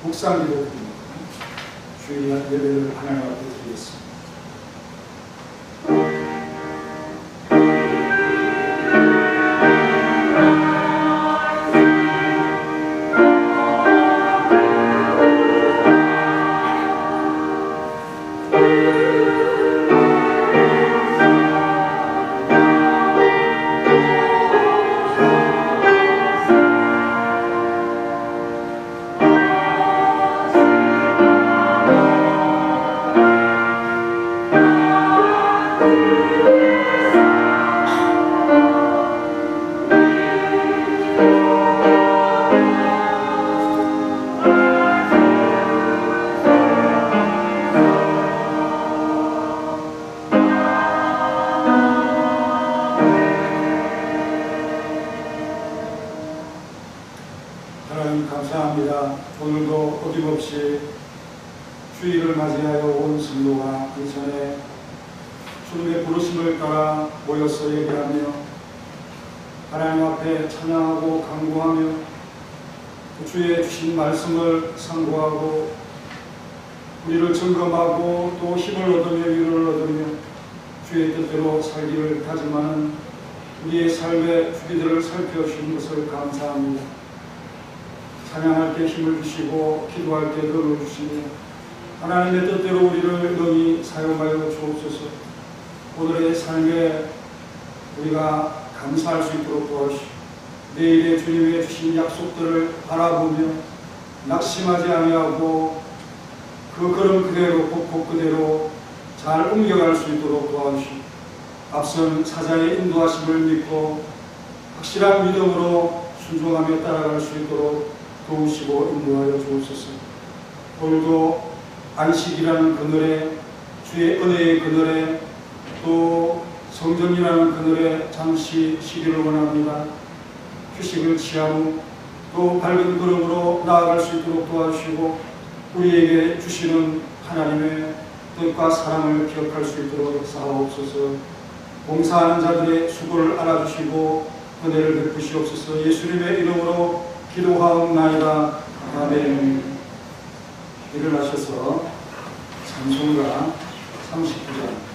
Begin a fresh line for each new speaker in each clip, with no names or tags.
묵상 기도 드립니다. 주의 예배를 하나님 앞에 드리겠습니다. 하나님 감사합니다. 오늘도 어김없이 주일을 맞이하여 온 성도가 그 전에 주님의 부르심을 따라 모여서 예배하며 하나님 앞에 찬양하고 간구하며 주의 주신 말씀을 상고하고 우리를 점검하고 또 힘을 얻으며 위로를 얻으며 주의 뜻대로 살기를 다짐하는 우리의 삶의 주기들을 살펴주신 것을 감사합니다. 찬양할 때 힘을 주시고 기도할 때 능을 주시며 하나님의 뜻대로 우리를 능히 사용하여 주옵소서. 오늘의 삶에 우리가 감사할 수 있도록 도와주시고 내일의 주님의 주신 약속들을 바라보며 낙심하지 아니하고 그 걸음 그대로 곡곡 그대로 잘 옮겨갈 수 있도록 도와주시고 앞선 사자의 인도하심을 믿고 확실한 믿음으로 순종하며 따라갈 수 있도록 도우시고 인도하여 주옵소서. 오늘도 안식이라는 그늘에 주의 은혜의 그늘에 또 성전이라는 그늘에 잠시 쉬기를 원합니다. 휴식을 취한 후 또 밝은 걸음으로 나아갈 수 있도록 도와주시고 우리에게 주시는 하나님의 뜻과 사랑을 기억할 수 있도록 사하옵소서. 봉사하는 자들의 수고를 알아주시고 은혜를 베푸시옵소서. 예수님의 이름으로 기도하옵나이다. 아멘. 일어나셔서 찬송가 39장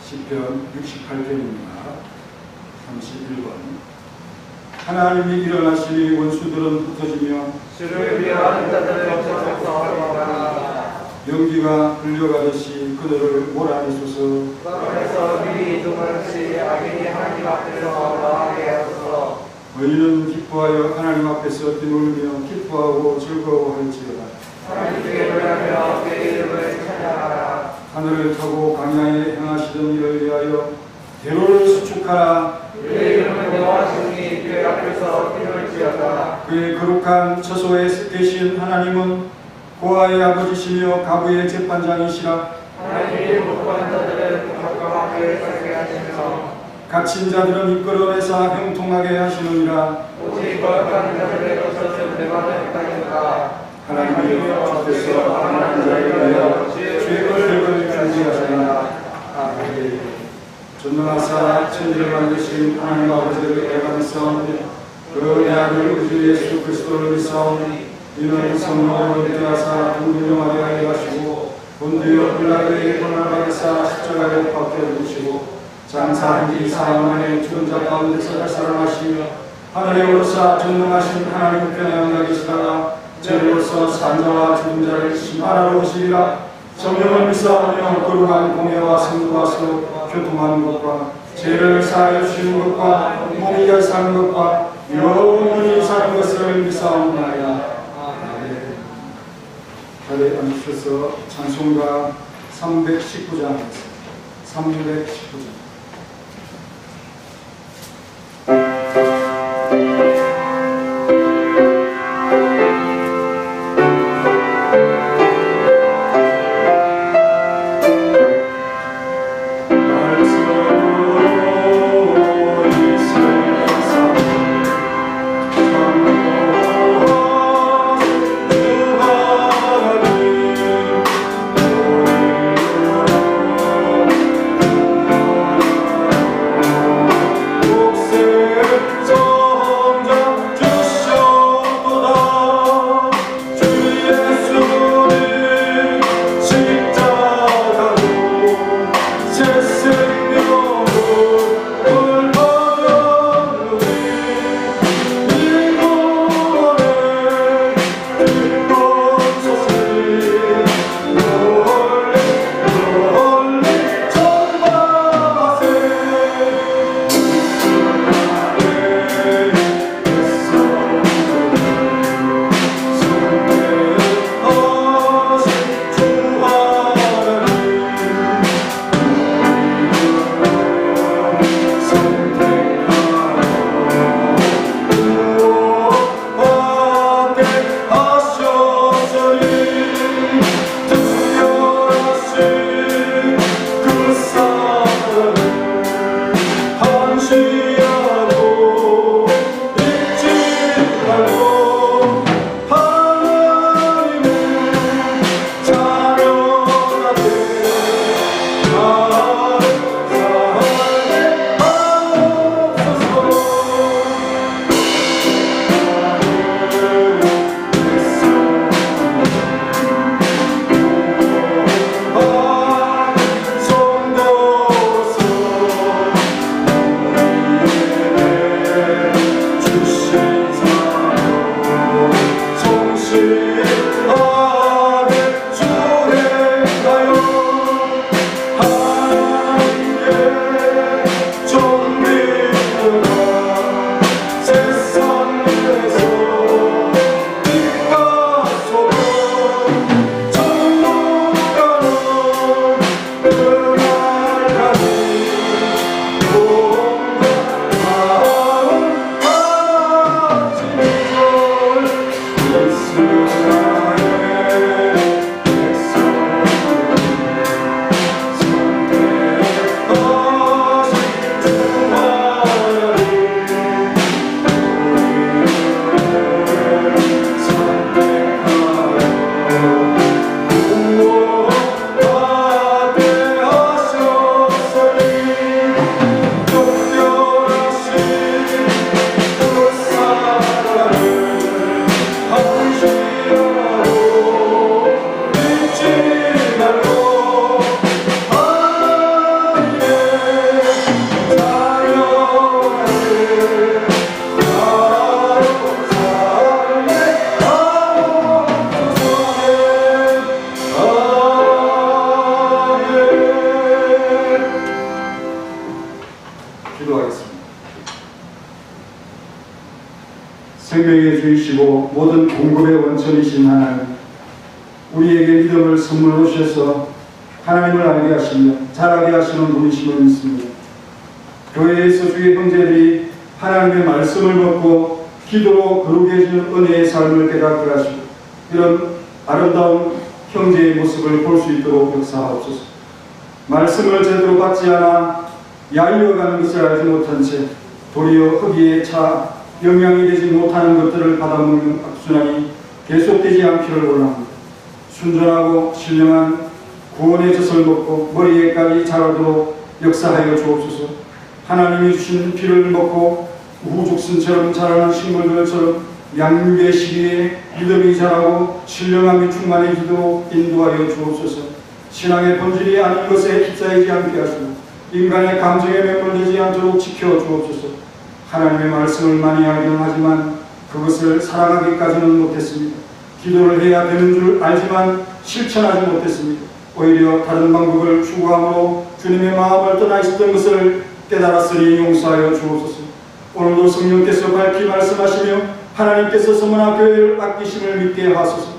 시편 68편입니다. 31번. 하나님이 일어나시니 원수들은 흩어지며
주를 위하는 자들은 멈춰서리라.
연기가 흘려가듯이 그들을 몰아내소서.
그래서 미리 이동하듯이 악인이 하나님 앞에서 나가게 하소서.
의인은 기뻐하여 하나님 앞에서 뛰놀며 기뻐하고 즐거워할지어다.
하나님께 노래하며 그의 이름을 찬양하라.
하늘을 타고 광야에 행하시던 일을 위하여 대로를 수축하라.
그의 이름을 여호와 주니 그의 앞을 하나님께서 이룰지어다.
그의 거룩한 처소에 계신 하나님은 고아의 아버지시며 가부의 재판장이시라.
하나님이 목한 자들은 각각하게 살게 하시며
갇힌 자들은 이끌어내사 형통하게 하시느니라.
오직 거역하는 자들의 것을 내만을 따르니까
하나님이여 주께서 가난한 자에 대하여 죄를 준비하시라. 아멘. 전능하사 천지를 만드신 하나님 아버지를 애간성 그 내 아들 우주 예수 그리스도를 믿사오니 이는 성령으로 인하사 분명하게 하게 하시고 본디오 빌라도에게 고난을 받으사 십자가에 못 박혀 죽으시고 장사한 지 사흘 만에 죽은 자 가운데서 살아나시며 하늘에 오르사 전능하신 하나님 우편에 앉아 계시다가 죄로서 산자와 죽은 자를 심판하러 오시리라. 성령을 믿사오며 거룩한 공예와 성도와 서로 교통하는 것과 죄를 사하여 주시는 것과 몸이 사는 것과 영원히 사는 것을 믿사옵나이다. 아멘. 자리에 앉으셔서 찬송가 319장 319장 생명의 주이시고 모든 공급의 원천이신 하나님, 우리에게 믿음을 선물로 주셔서 하나님을 알게 하시며 잘하게 하시는 분이심을 믿습니다. 교회에서 주의 형제들이 하나님의 말씀을 먹고 기도로 거룩해지는 은혜의 삶을 깨닫게 하시고 이런 아름다운 형제의 모습을 볼 수 있도록 역사하옵소서. 말씀을 제대로 받지 않아 야유어가는 것을 알지 못한 채 도리어 흡입에 차 영향이 되지 못하는 것들을 받아먹는 악순환이 계속되지 않기를 원합니다. 순전하고 신령한 구원의 젖을 먹고 머리에까지 자라도록 역사하여 주옵소서. 하나님이 주신 피를 먹고 우후죽순처럼 자라는 식물들처럼 양육의 시기에 믿음이 자라고 신령함이 충만해지도록 인도하여 주옵소서. 신앙의 본질이 아닌 것에 휩싸이지 않게 하시고 인간의 감정에 매몰되지 않도록 지켜 주옵소서. 하나님의 말씀을 많이 알기는 하지만 그것을 사랑하기까지는 못했습니다. 기도를 해야 되는 줄 알지만 실천하지 못했습니다. 오히려 다른 방법을 추구함으로 주님의 마음을 떠나 있었던 것을 깨달았으니 용서하여 주옵소서. 오늘도 성령께서 밝히 말씀하시며 하나님께서 서머나 교회를 아끼심을 믿게 하소서.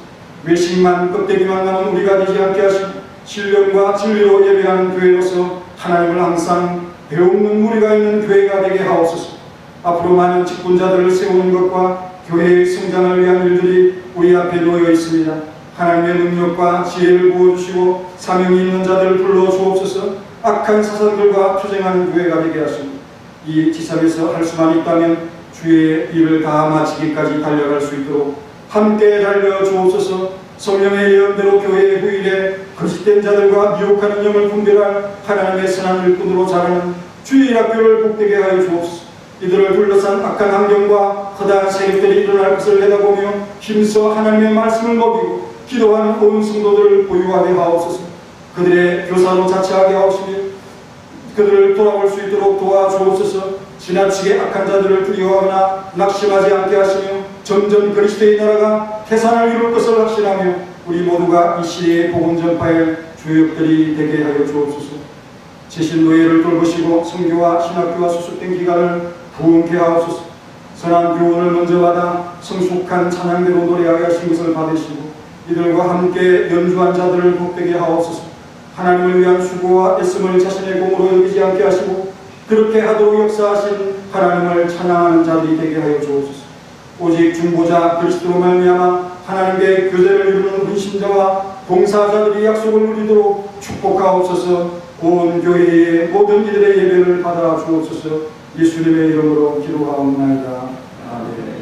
외식만 껍데기만 남은 우리가 되지 않게 하시고 신령과 진리로 예배하는 교회로서 하나님을 항상 배우는 무리가 있는 교회가 되게 하옵소서. 앞으로 많은 직분자들을 세우는 것과 교회의 성장을 위한 일들이 우리 앞에 놓여 있습니다. 하나님의 능력과 지혜를 부어주시고 사명이 있는 자들을 불러주옵소서. 악한 사상들과 투쟁하는 교회가 되게 하시고 이 지상에서 할 수만 있다면 주의 일을 다 마치기까지 달려갈 수 있도록 함께 달려주옵소서. 성령의 예언대로 교회의 후일에 거짓된 자들과 미혹하는 영을 분별할 하나님의 선한 일꾼으로 자라는 주의 학교를 복되게 하여 주옵소서. 이들을 둘러싼 악한 환경과 허다한 세력들이 일어날 것을 내다보며 힘써 하나님의 말씀을 먹이고 기도하는 온 성도들을 보유하게 하옵소서. 그들의 교사로 자처하게 하옵시며 그들을 돌아올 수 있도록 도와주옵소서. 지나치게 악한 자들을 두려워하거나 낙심하지 않게 하시며 점점 그리스도의 나라가 태산을 이룰 것을 확신하며 우리 모두가 이 시대의 복음 전파의 주역들이 되게 하여 주옵소서. 지신 노예를 돌보시고 성교와 신학교와 수습된 기간을 부흥케 하옵소서. 선한 교훈을 먼저 받아 성숙한 찬양대로 노래하게 하신 것을 받으시고 이들과 함께 연주한 자들을 복되게 하옵소서. 하나님을 위한 수고와 애씀을 자신의 공으로 여기지 않게 하시고 그렇게 하도록 역사하신 하나님을 찬양하는 자들이 되게 하여 주옵소서. 오직 중보자 그리스도로 말미암아 하나님의 교제를 이루는 헌신자와 봉사자들이 약속을 누리도록 축복하옵소서. 온 교회의 모든 이들의 예배를 받아 주옵소서. 예수님의 이름으로 기도하옵나이다. 아멘.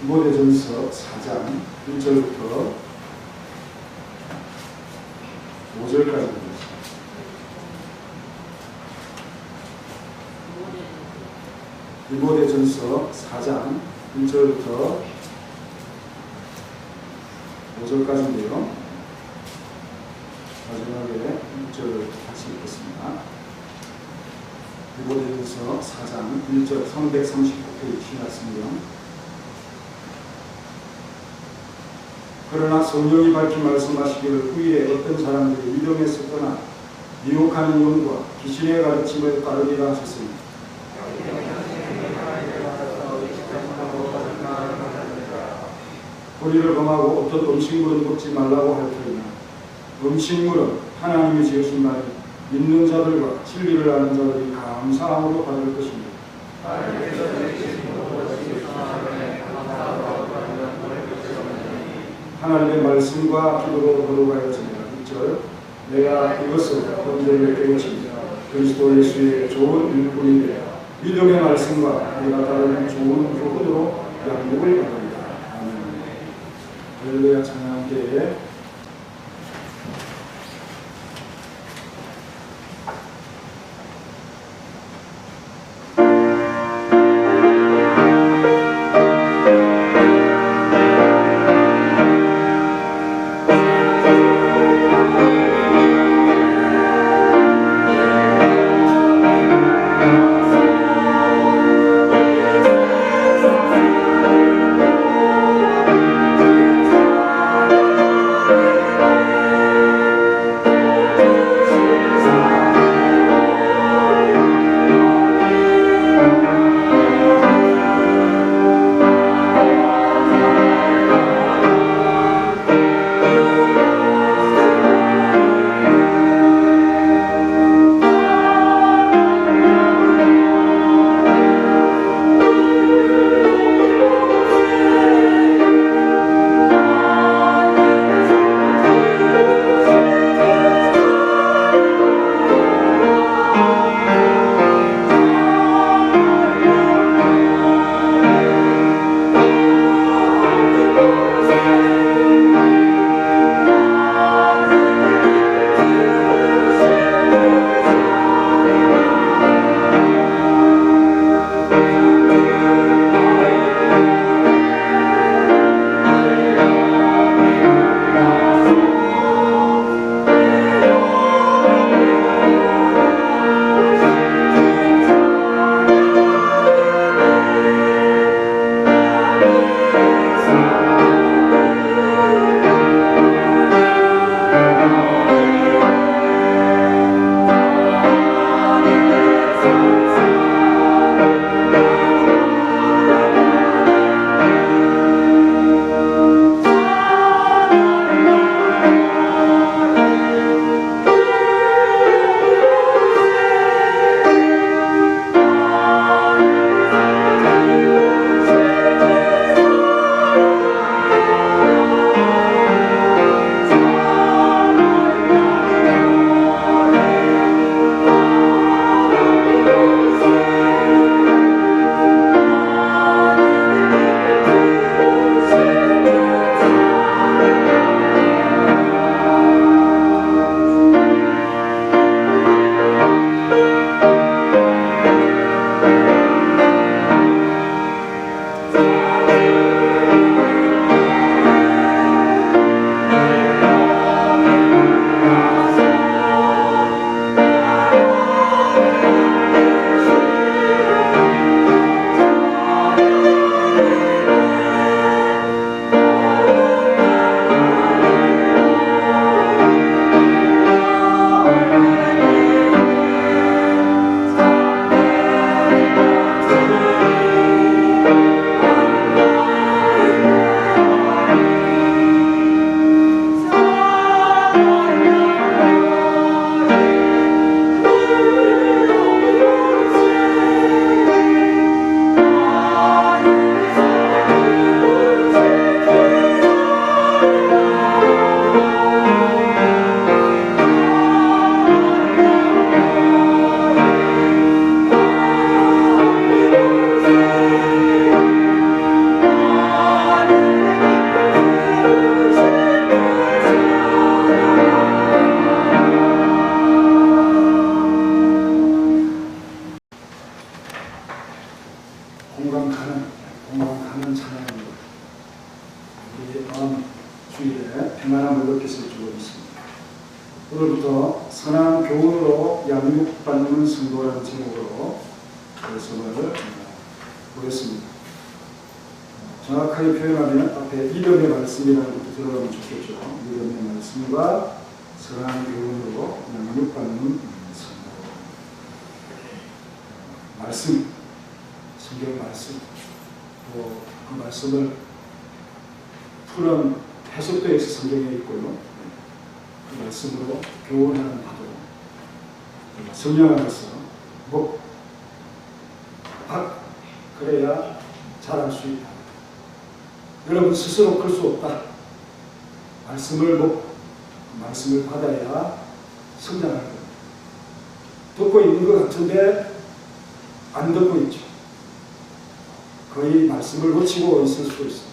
디모데전서 4장 1절부터 5절까지입니다. 디모데전서 4장 1절부터 5절까지인데요. 마지막에 1절 다시 읽겠습니다. 디모데전서 4장 1절 339페이지 신약성경. 그러나 성령이 밝히 말씀하시기를 후에 어떤 사람들이 믿음에서 떠나 미혹하는 영과 귀신의 가르침을 따르리라 하셨습니다. 우리를 범하고 어떤 음식물은 먹지 말라고 할 터이나 음식물은 하나님이 지으신 말이 믿는 자들과 진리를 아는 자들이 감사함으로 받을 것입니다. 하나님의 말씀과 기도로 걸어가야지니라. 6절 내가 이것을 현재를 깨우치며 그리스도 예수의 좋은 일꾼이 되어 믿음의 말씀과 내가 따르는 좋은 교훈으로 양육을 받으리라. 아멘. 할렐루야. 찬양하게. 양육받는 성도라는 제목으로 말씀을 보겠습니다. 정확하게 표현하면 앞에 믿음의 말씀이라는 것도 들어가면 좋겠죠. 믿음의 말씀과 선한 교훈으로 양육받는 성도. 말씀, 성경 말씀, 또 그 말씀을 푸는 해석되어 있어 성경에 있고요. 그 말씀으로 교훈하는 바도 성령 안에서 그래야 잘할 수 있다. 여러분 스스로 클 수 없다. 말씀을 받아야 성장할 겁니다. 듣고 있는 것 같은데 안 듣고 있죠. 거의 말씀을 놓치고 있을 수 있습니다.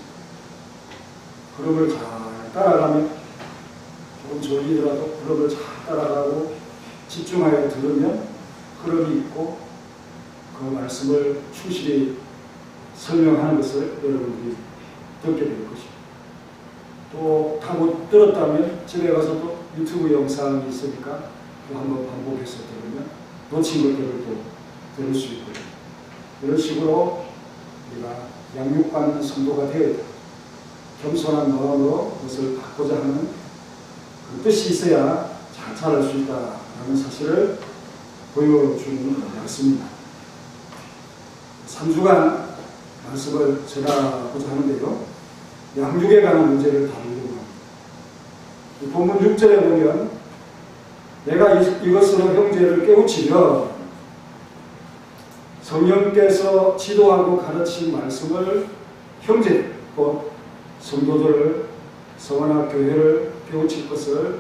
그럼을 잘 따라가면 조금 졸리더라도 그럼을 잘 따라가고 집중하여 들으면 그럼이 있고 그 말씀을 충실히 설명하는 것을 여러분들이 듣게 될 것입니다. 또 다 못 들었다면 집에 가서 또 유튜브 영상이 있으니까 또 한번 반복해서 들으면 놓친 것들을 또 들을 수 있고요. 이런 식으로 우리가 양육받는 성도가 되어야 겸손한 마음으로 그것을 받고자 하는 그 뜻이 있어야 잘 자랄 수 있다는 사실을 보여주는 말씀입니다. 3주간 말씀을 전하고자 하는데요. 양육에 관한 문제를 다루려고 합니다. 본문 6절에 보면 내가 이것으로 형제를 깨우치려 성령께서 지도하고 가르친 말씀을 형제, 곧 성도들을 성화나 교회를 깨우칠 것을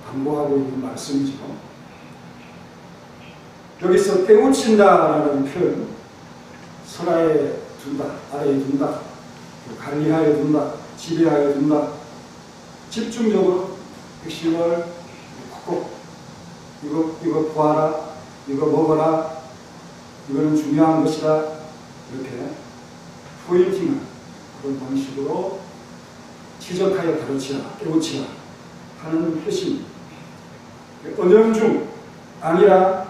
당부하고 있는 말씀이죠. 여기서 깨우친다라는 표현, 설하에 둔다, 아래에 둔다, 관리하여 둔다, 지배하여 둔다, 집중적으로 핵심을 콕콕 이거 보아라, 이거 먹어라, 이거는 중요한 것이다, 이렇게 포인팅한 그런 방식으로 지적하여 가르치라, 깨우치라 하는 뜻입니다. 은연중 아니라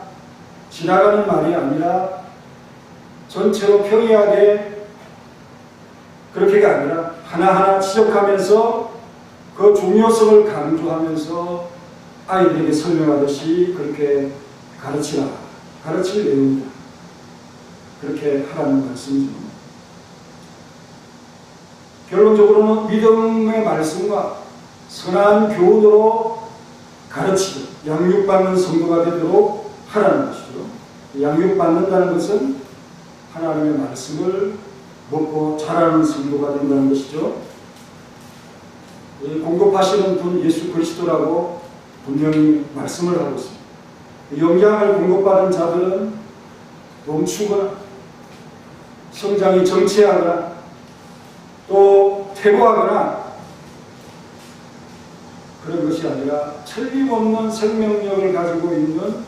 지나가는 말이 아니라 전체로 평이하게 그렇게가 아니라 하나하나 지적하면서 그 중요성을 강조하면서 아이들에게 설명하듯이 그렇게 가르치라, 가르칠 내용이다. 그렇게 하라는 말씀이죠. 결론적으로는 믿음의 말씀과 선한 교훈으로 가르치고 양육받는 성도가 되도록 하라는 것이죠. 양육받는다는 것은 하나님의 말씀을 먹고 자라는 성도가 된다는 것이죠. 공급하시는 분 예수 그리스도라고 분명히 말씀을 하고 있습니다. 영양을 공급받은 자들은 멈추거나 성장이 정체하거나 또 퇴보하거나 그런 것이 아니라 틀림없는 생명력을 가지고 있는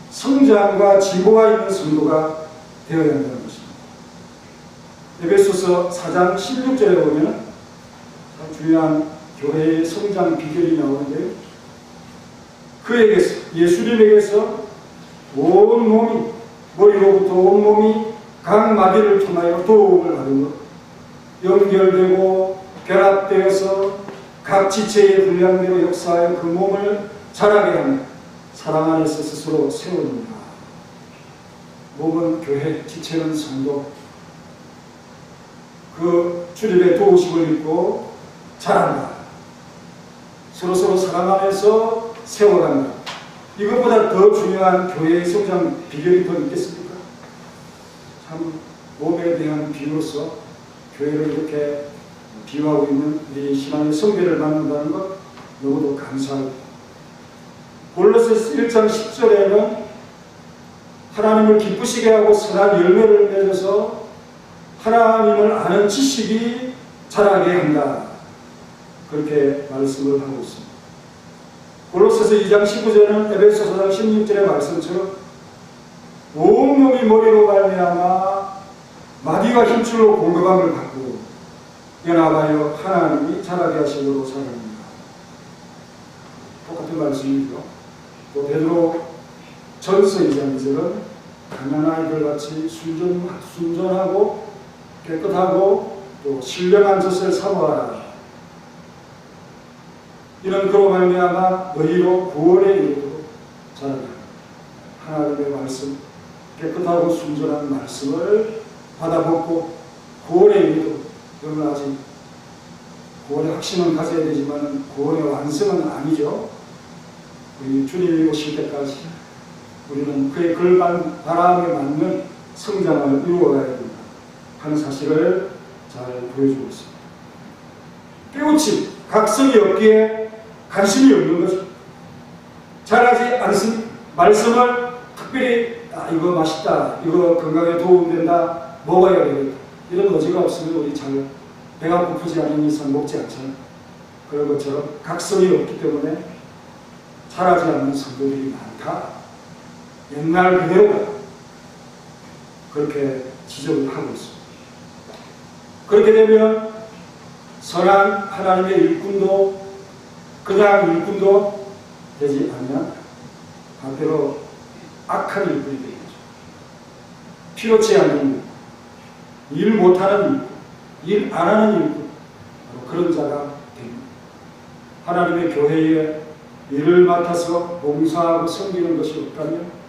성장과 진보가 있는 성도가 되어야 한다는 것입니다. 에베소서 4장 16절에 보면 참 중요한 교회의 성장 비결이 나오는데요. 그에게서, 예수님에게서 온 몸이, 머리로부터 온 몸이 각 마디를 통하여 도움을 받은 것, 연결되고 결합되어서 각 지체의 분량대로 역사하여 그 몸을 자라게 하며 사랑 안에서 스스로 세우는다. 몸은 교회, 지체는 성도. 그 주님의 도우심을 입고 자란다. 서로서로 사랑 안에서 세워간다. 이것보다 더 중요한 교회의 성장 비결이 더 있겠습니까? 참 몸에 대한 비유로서 교회를 이렇게 비유하고 있는 우리 신앙의 성배를 나눈다는 것 너무도 감사하고, 골로새서 1장 10절에는 하나님을 기쁘시게 하고 선한 열매를 맺어서 하나님을 아는 지식이 자라게 한다. 그렇게 말씀을 하고 있습니다. 골로새서 2장 19절은 에베소서 4장 16절의 말씀처럼 온몸이 머리로 말미암아 마디와 힘줄로 공급함을 받고 연합하여 하나님이 자라게 하심으로 자랍니다. 똑같은 말씀이죠. 또 베드로 전서 2장 2절은 가난아이들 같이 순전하고 깨끗하고 또 신령한 젖을 사모하라. 이런 그로 말미암아 너희로 구원에 이르도록 자라라. 하나님의 말씀, 깨끗하고 순전한 말씀을 받아먹고 구원에 이르도록. 여러분 아직 구원의 확신은 가져야 되지만 구원의 완성은 아니죠. 우리 주님이 오실 때까지 우리는 그의 바람에 맞는 성장을 이루어가야 됩니다 하는 사실을 잘 보여주고 있습니다. 깨우침, 각성이 없기에 관심이 없는 거죠. 잘하지 않습니다. 말씀을 특별히 이거 맛있다, 이거 건강에 도움된다, 먹어야 되겠다, 이런 의지가 없으면 우리 잘 배가 고프지 않은 이상 먹지 않잖아요. 그런 것처럼 각성이 없기 때문에 잘하지 않는 성도들이 많다. 옛날 그대로다. 그렇게 지적을 하고 있습니다. 그렇게 되면 선한 하나님의 일꾼도 그냥 일꾼도 되지 않냐? 반대로 악한 일꾼이 되겠죠. 필요치 않은 일 못하는 일꾼, 일 안 하는 일꾼, 그런 자가 됩니다. 하나님의 교회에 일을 맡아서 봉사하고 섬기는 것이 없다면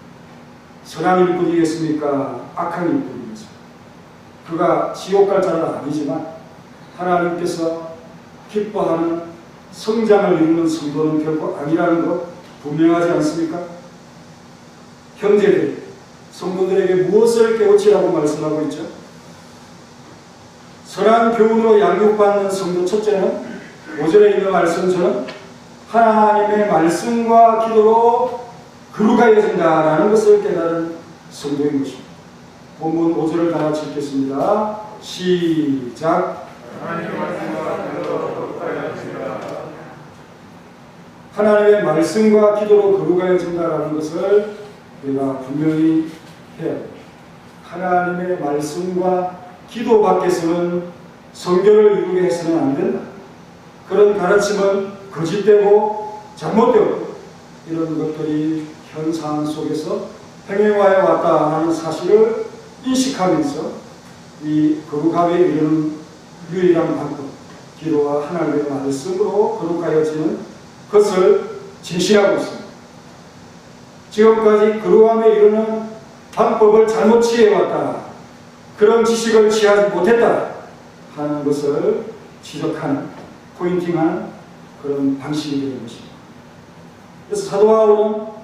선한 일꾼이겠습니까? 악한 일꾼이겠습니까? 그가 지옥 갈 자는 아니지만 하나님께서 기뻐하는 성장을 이루는 성도는 결코 아니라는 것 분명하지 않습니까? 형제들, 성도들에게 무엇을 깨우치라고 말씀하고 있죠? 선한 교훈으로 양육받는 성도 첫째는 5절에 있는 말씀처럼 하나님의 말씀과 기도로 거룩하여진다라는 것을 깨달은 성도인 것입니다. 본문 5절을 다 같이 읽겠습니다. 시작.
하나님의 말씀과 기도로 거룩하여진다.
하나님의 말씀과 기도로 거룩하여진다라는 것을 우리가 분명히 해야 합니다. 하나님의 말씀과 기도 밖에서는 성결을 이루게 해서는 안 된다. 그런 가르침은 거짓되고 잘못되고 이런 것들이 현 상황 속에서 행해와야 왔다는 사실을 인식하면서 이 거룩함에 이르는 유일한 방법, 기도와 하나님의 말씀으로 거룩하여지는 것을 제시하고 있습니다. 지금까지 거룩함에 이르는 방법을 잘못 취해왔다, 그런 지식을 취하지 못했다 하는 것을 지적하는, 포인팅하는 그런 방식이 되는 것입니다. 그래서 사도 바울은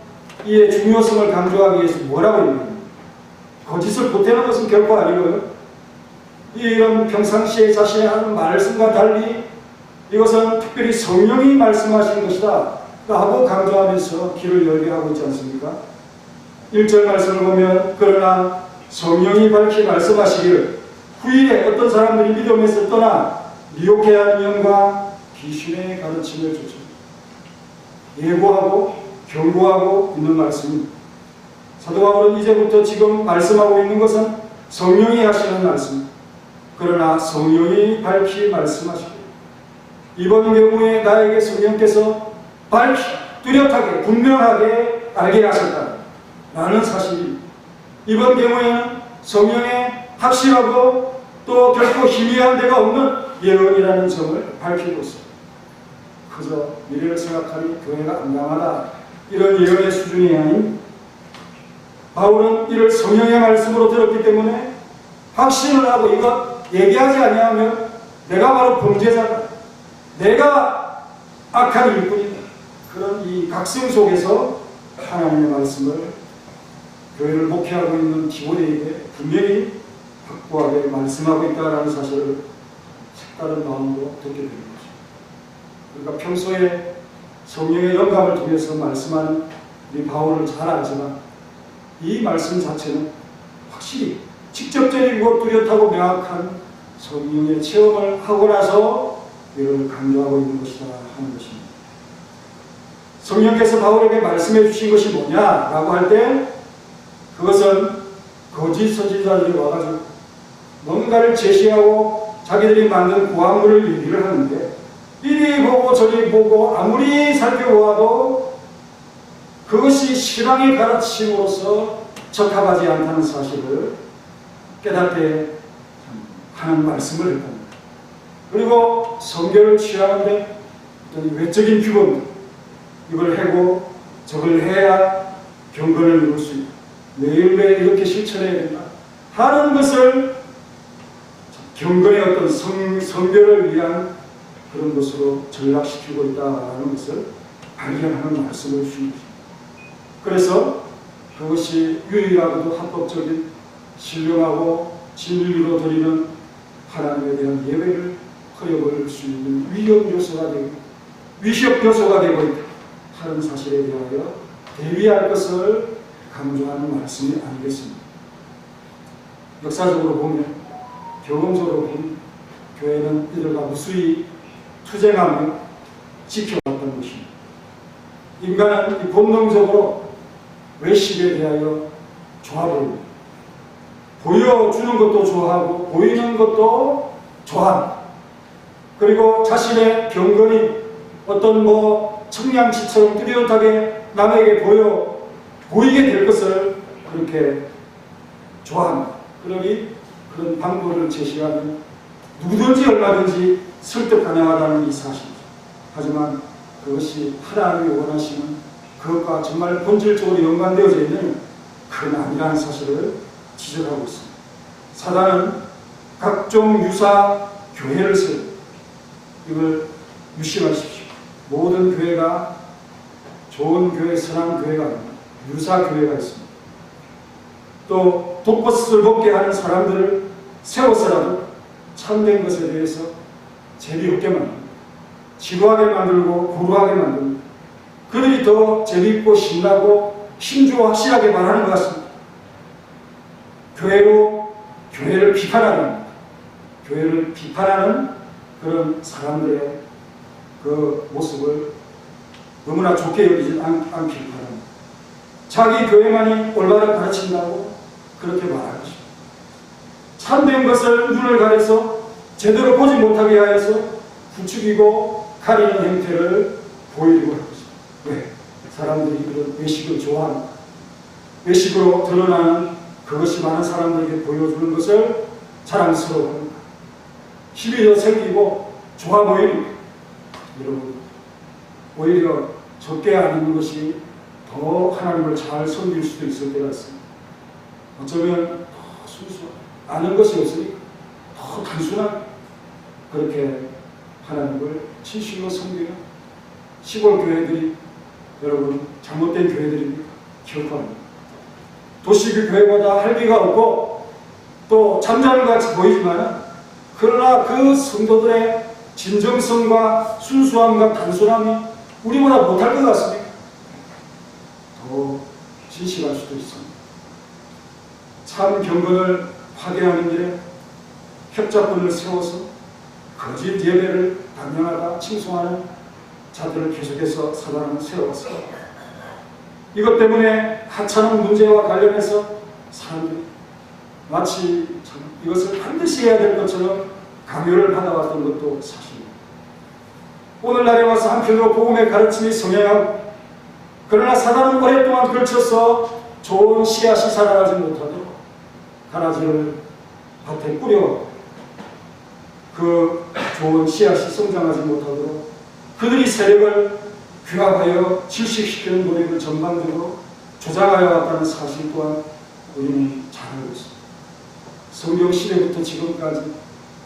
이의 중요성을 강조하기 위해서 뭐라고 얘기합니까? 거짓을 보태는 것은 결코 아니고요. 이런 평상시에 자신이 하는 말씀과 달리 이것은 특별히 성령이 말씀하신 것이다 하고 강조하면서 길을 열게 하고 있지 않습니까? 1절 말씀을 보면 그러나 성령이 밝히 말씀하시기를 후일에 어떤 사람들이 믿음에서 떠나 미혹해 하는 영과 귀신의 가르침을 쫓아 예고하고 경고하고 있는 말씀입니다. 사도 바울은 이제부터 지금 말씀하고 있는 것은 성령이 하시는 말씀, 그러나 성령이 밝히 말씀하시고 이번 경우에 나에게 성령께서 밝히 뚜렷하게 분명하게 알게 하셨다 라는 사실이, 이번 경우에는 성령의 확실하고 또 결코 희미한 데가 없는 예언이라는 점을 밝히고 있습니다. 그저 미래를 생각하니 교회가 안강하다 이런 예언의 수준이 아닌, 바울은 이를 성령의 말씀으로 들었기 때문에 확신을 하고 이것 얘기하지 아니하면 내가 바로 범죄자다, 내가 악한 일꾼이다, 그런 이 각성 속에서 하나님의 말씀을 교회를 목회하고 있는 디모데에게 분명히 확고하게 말씀하고 있다는 사실을 색다른 마음으로 듣게 되는 것입니다. 그러니까 평소에 성령의 영감을 통해서 말씀하는 우리 바울을 잘 알지만 이 말씀 자체는 확실히 직접적이고 뚜렷하고 명확한 성령의 체험을 하고 나서 이를 강조하고 있는 것이다 하는 것입니다. 성령께서 바울에게 말씀해 주신 것이 뭐냐라고 할 때 그것은 거짓 선지자들이 와가지고 뭔가를 제시하고 자기들이 만든 고안물을 얘기를 하는데 이리 보고 저리 보고 아무리 살펴보아도 그것이 신앙의 가르침으로서 적합하지 않다는 사실을 깨닫게 하는 말씀을 했다. 그리고 성결을 취하는데 어떤 외적인 규범, 이걸 하고 저걸 해야 경건을 이룰 수 있다. 매일매일 이렇게 실천해야 된다 하는 것을 경건의 어떤 성결을 위한 그런 것으로 전락시키고 있다는 것을 발견하는 말씀을 주십니다. 그래서 그것이 유일하고도 합법적인 신령하고 진리로 드리는 하나님에 대한 예배를 허용할 수 있는 위험 요소가 되고 위협 요소가 되고 있다 하는 사실에 대하여 대비할 것을 강조하는 말씀이 아니겠습니다. 역사적으로 보면, 경험적으로 보면 교회는 이들과 무수히 투쟁하며 지켜왔던 것입니다. 인간은 본능적으로 외식에 대하여 조합을 보여주는 것도 좋아하고 보이는 것도 좋아합니다. 그리고 자신의 경건이 어떤 청량지처럼 뚜렷하게 남에게 보이게 될 것을 그렇게 좋아합니다. 그러니 그런 방법을 제시하면 누구든지 얼마든지 설득 가능하다는 이 사실이죠. 하지만 그것이 하나님이 원하시는 그것과 정말 본질적으로 연관되어져 있는 그건 아니라는 사실을 지적하고 있습니다. 사단은 각종 유사 교회를 세우고, 이걸 유심하십시오. 모든 교회가 좋은 교회, 선한 교회가 아닙니다. 유사 교회가 있습니다. 또 독버섯을 먹게 하는 사람들을 세워서라도 참된 것에 대해서 재미없게 만듭니다. 지루하게 만들고 고루하게 만듭니다. 그들이 더 재미있고 신나고 힘주어 확실하게 말하는 것 같습니다. 교회를 비판하는, 교회를 비판하는 그런 사람들의 그 모습을 너무나 좋게 여기지 않길 바랍니다. 자기 교회만이 올바르게 가르친다고 그렇게 말할 것입니다. 참된 것을 눈을 가려서 제대로 보지 못하게 하여서 부추기고 가리는 형태를 보이려고 할 것입니다. 왜? 사람들이 그런 외식을 좋아합니다. 외식으로 드러나는 그것이 많은 사람들에게 보여주는 것을 자랑스러워합니다. 힘이 더 생기고 좋아 보입니다. 여러분, 오히려 적게 아는 것이 더 하나님을 잘 섬길 수도 있을 때가 있습니다. 어쩌면 더 순수한, 아는 것이 없으니까 더 단순한 그렇게 하나님을 진실로 섬기는 시골 교회들이 여러분 잘못된 교회들입니까? 기억합니다. 도시 교회보다 할기가 없고 또 잠자는 것 같이 보이지만, 그러나 그 성도들의 진정성과 순수함과 단순함이 우리보다 못할 것 같습니다. 더 진실할 수도 있습니다. 참 경건을 파괴하는 일에 협작권을 세워서 거짓 예배를 단명하다 칭송하는 자들을 계속해서 사단은 세워왔습니다. 이것 때문에 하찮은 문제와 관련해서 사람들이 마치 참 이것을 반드시 해야 될 것처럼 강요를 받아왔던 것도 사실입니다. 오늘날에 와서 한편으로 복음의 가르침이 성행하고, 그러나 사단은 오랫동안 걸쳐서 좋은 씨앗이 자라나지 못하도록 가라지를 밭에 뿌려 그 좋은 씨앗이 성장하지 못하도록 그들이 세력을 규합하여 질식시키는 노력을 전반적으로 조장하여 왔다는 사실 또한 우리는 잘 알고 있습니다. 성경 시대부터 지금까지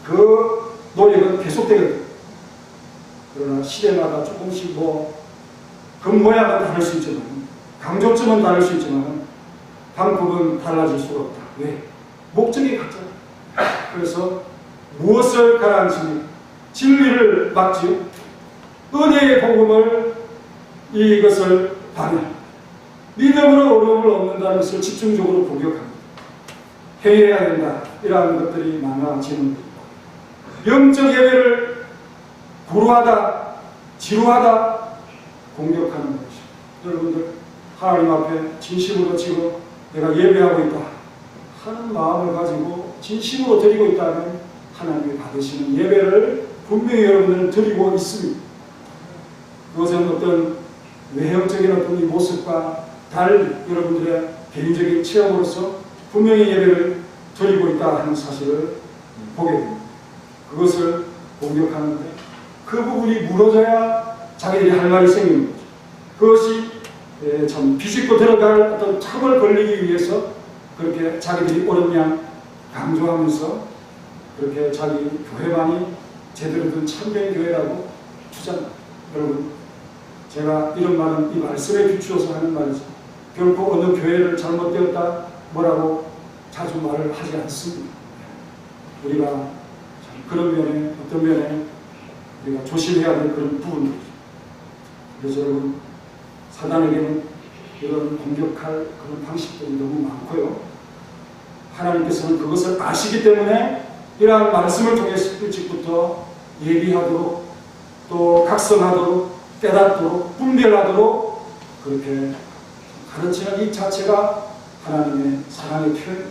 그 노력은 계속되거든요. 그러나 시대마다 조금씩 겉모양은 다를 수 있지만, 강조점은 다를 수 있지만 방법은 달라질 수가 없다. 왜? 목적이 같잖아요. 그래서 무엇을 가라앉힙니까? 진리를 막지요. 은혜의 복음을 이것을 반영합니다. 믿음으로 어려움을 얻는다는 것을 집중적으로 공격합니다. 해야 된다. 이러한 것들이 많아지는 것입니다. 영적 예배를 고루하다, 지루하다 공격하는 것입니다. 여러분들, 하나님 앞에 진심으로 지금 내가 예배하고 있다 하는 마음을 가지고 진심으로 드리고 있다면 하나님이 받으시는 예배를 분명히 여러분들은 드리고 있습니다. 그것은 어떤 외형적인 어떤 이 모습과 달리 여러분들의 개인적인 체험으로서 분명히 예배를 드리고 있다 하는 사실을 보게 됩니다. 그것을 공격하는데 그 부분이 무너져야 자기들이 할 말이 생기는 거죠. 그것이 참 비집고 들어갈 어떤 탑을 걸리기 위해서 그렇게 자기들이 옳은 양 강조하면서 그렇게 자기 교회만이 제대로 된 참된 교회라고 주장합니다. 여러분, 제가 이런 말은 이 말씀에 비추어서 하는 말이죠. 결코 어느 교회를 잘못되었다 뭐라고 자주 말을 하지 않습니다. 우리가 그런 면에 어떤 면에 우리가 조심해야 될 그런 부분들이죠. 그래서 여러분, 사단에게는 이런 공격할 그런 방식들이 너무 많고요. 하나님께서는 그것을 아시기 때문에 이러한 말씀을 통해서 일찍부터 예비하도록 또 각성하도록 깨닫도록 분별하도록 그렇게 가르치는 이 자체가 하나님의 사랑의 표현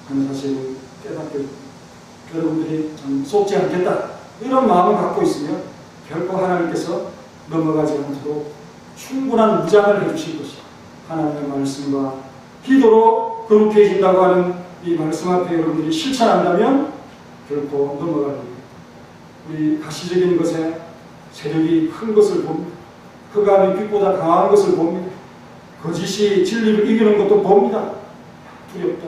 하는 사실을 깨닫게 여러분들이 참 속지 않겠다 이런 마음을 갖고 있으면 결코 하나님께서 넘어가지 않도록 충분한 무장을 해주실 것이다. 하나님의 말씀과 기도로 거룩해진다고 하는 이 말씀 앞에 여러분들이 실천한다면 결코 넘어갈 일입니다. 우리 가시적인 것에 세력이 큰 것을 봅니다. 흑암이 빛보다 강한 것을 봅니다. 거짓이 진리를 이기는 것도 봅니다. 두렵다.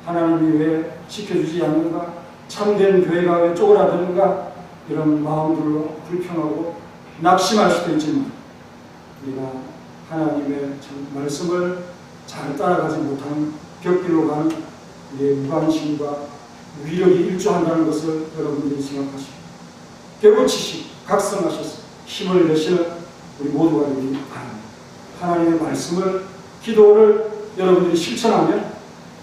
하나님이 왜 지켜주지 않는가? 참된 교회가 왜 쪼그라드는가? 이런 마음들로 불평하고 낙심할 수도 있지만 우리가 하나님의 참 말씀을 잘 따라가지 못하는 벽길로 가는 우리의 무관심과 위력이 일조한다는 것을 여러분들이 생각하시고 깨우치시고 각성하셔서 힘을 내시는 우리 모두가 되기 바랍니다. 하나님의 말씀을 기도를 여러분들이 실천하면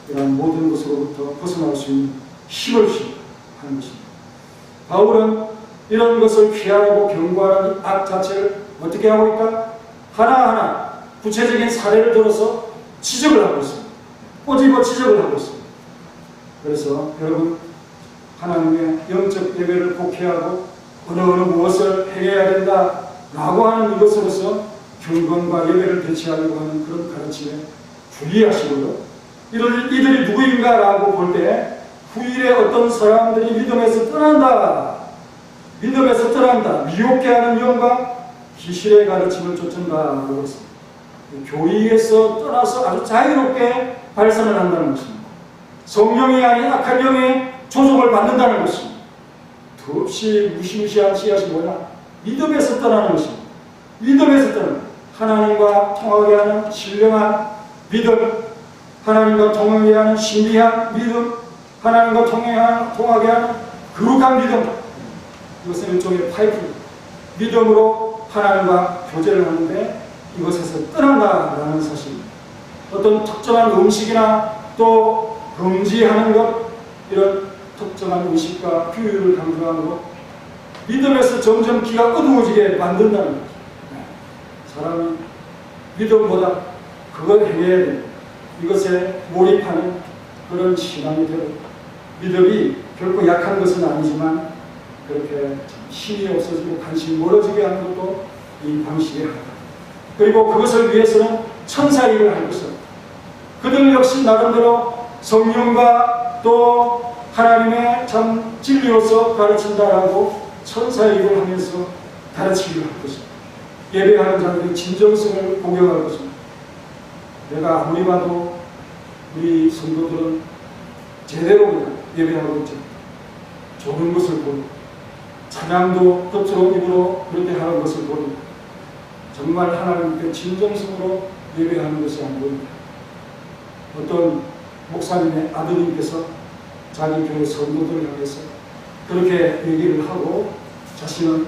이런 모든 것으로부터 벗어날 수 있는 힘을 주시고 하는 것입니다. 바울은 이런 것을 피하고 경고하는 악 자체를 어떻게 하고 있다? 하나하나 구체적인 사례를 들어서 지적을 하고 있습니다. 꼬집어 지적을 하고 있습니다. 그래서 여러분, 하나님의 영적 예배를 복해하고 어느 무엇을 행해야 된다 라고 하는 이것으로서 경건과 예배를 대체하려고 하는 그런 가르침에 주의하시고요. 이들이 누구인가 라고 볼 때 후일에 어떤 사람들이 믿음에서 떠난다, 미혹게 하는 영과 기실의 가르침을 쫓는다라고 했습니다. 교리에서 떠나서 아주 자유롭게 발산을 한다는 것입니다. 성령이 아닌 악한 영의 조종을 받는다는 것입니다. 더없이 무시무시한 씨앗이 뭐냐? 믿음에서 떠나는 것입니다. 믿음에서 떠나는 하나님과 통하게 하는 신령한 믿음, 하나님과 통하게 하는 신비한 믿음, 하나님과 통하게 하는 거룩한 믿음. 이것은 일종의 파이프 믿음으로 하나님과 교제를 하는데 이것에서 떠난다라는 사실입니다. 어떤 특정한 음식이나 또 금지하는 것, 이런 특정한 의식과 규율을 강조함으로 믿음에서 점점 기가 어두워지게 만든다는 거죠. 사람이 믿음보다 그걸 행해야 돼. 이것에 몰입하는 그런 신앙이 되고 믿음이 결코 약한 것은 아니지만 그렇게 힘이 없어지고 관심이 멀어지게 하는 것도 이 방식의 하나. 그리고 그것을 위해서는 천사일을 할 것입니다. 그들 역시 나름대로 성령과 또 하나님의 참 진리로서 가르친다라고 천사의 일을 하면서 가르치기를 할 것입니다. 예배하는 자들의 진정성을 공경할 것입니다. 내가 아무리 봐도 우리 성도들은 제대로 예배하고 있죠. 좋은 것을 보고 찬양도 겉으로 입으로 그렇게 하는 것을 보니 정말 하나님께 진정성으로 예배하는 것이 안 보입니다. 어떤 목사님의 아드님께서 자기 교회 성도들을 향해서 그렇게 얘기를 하고 자신은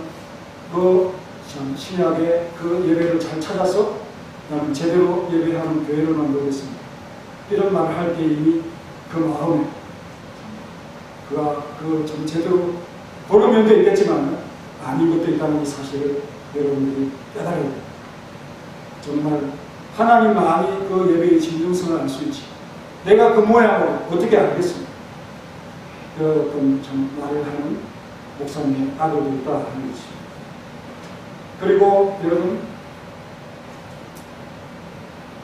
그 신약의 그 예배를 잘 찾아서 나는 제대로 예배하는 교회를 만들겠습니다. 이런 말을 할 때 이미 그 마음에 그가 그 좀 제대로 보는 면도 있겠지만 아닌 것도 있다는 이 사실을 여러분들이 깨달아야 됩니다. 정말 하나님만이 그 예배의 진정성을 알 수 있지. 내가 그 모양으로 어떻게 알겠습니까? 그 어떤 참 말을 하는 목사님의 아들도 있다 하는 것입니다. 그리고 여러분,